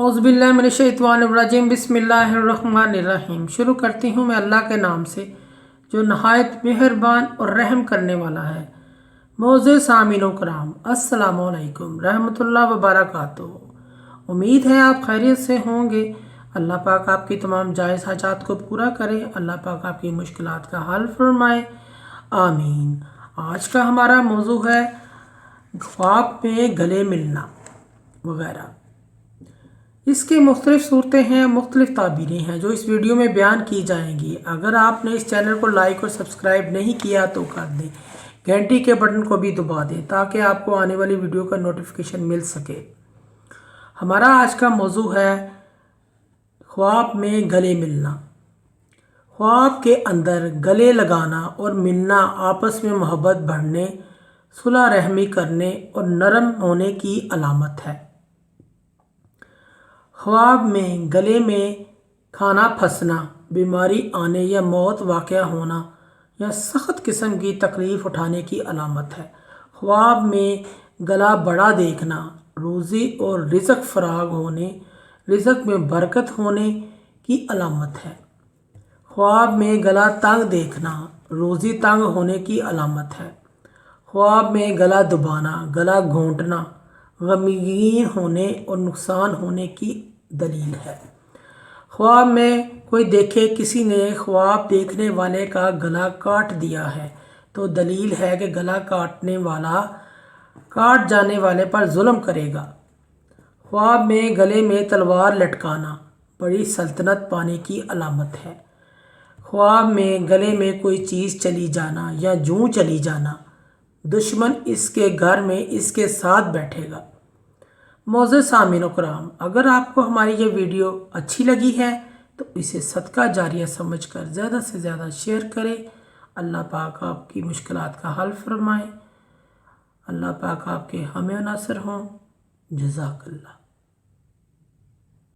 औज़ुबिल्लाहि मिनश्शैतानिर्रजीम बिस्मिल्लाहिर्रहमानिर्रहीम। शुरू करती हूँ मैं अल्लाह के नाम से जो नहायत मेहरबान और रहम करने वाला है। मौज़े सामीन कराम, अस्सलामु अलैकुम रहमतुल्लाहि व बरकातुहू। उम्मीद है आप खैरियत से होंगे। अल्लाह पाक आपकी तमाम जायज़ हाजात को पूरा करे। अल्लाह पाक आपकी मुश्किलात का हल फरमाए, आमीन। आज का हमारा मौजू है ख्वाब में गले मिलना वगैरह। इसकी मुख्तलिफ़ सूरतें हैं, मुख्तलिफ़ ताबीरें हैं जो इस वीडियो में बयान की जाएंगी। अगर आपने इस चैनल को लाइक और सब्सक्राइब नहीं किया तो कर दें, घंटी के बटन को भी दबा दें ताकि आपको आने वाली वीडियो का नोटिफिकेशन मिल सके। हमारा आज का मौजू है ख्वाब में गले मिलना। ख्वाब के अंदर गले लगाना और मिलना आपस में मोहब्बत बढ़ने, सुलह रहमी करने और नरम होने की अलामत है। ख्वाब में गले में खाना फंसना, बीमारी आने या मौत वाक़या होना या सख्त किस्म की तकलीफ़ उठाने की अलामत है। ख्वाब में गला बड़ा देखना, रोज़ी और रिज़्क़ फराग होने, रिज़्क़ में बरकत होने की अलामत है। ख्वाब में गला तंग देखना, रोज़ी तंग होने की अलामत है। ख्वाब में गला दबाना, गला घोंटना, गमगीन होने और नुकसान होने की दलील है। ख्वाब में कोई देखे किसी ने ख्वाब देखने वाले का गला काट दिया है तो दलील है कि गला काटने वाला काट जाने वाले पर जुल्म करेगा। ख्वाब में गले में तलवार लटकाना बड़ी सल्तनत पाने की अलामत है। ख्वाब में गले में कोई चीज़ चली जाना या जूं चली जाना, दुश्मन इसके घर में इसके साथ बैठेगा। मौज़े सामीन कराम, अगर आपको हमारी ये वीडियो अच्छी लगी है तो इसे सदका जारिया समझकर ज़्यादा से ज़्यादा शेयर करें। अल्लाह पाक आपकी मुश्किलात का हल फरमाए। अल्लाह पाक आपके हमें नासर हों। जज़ाकल्लाह।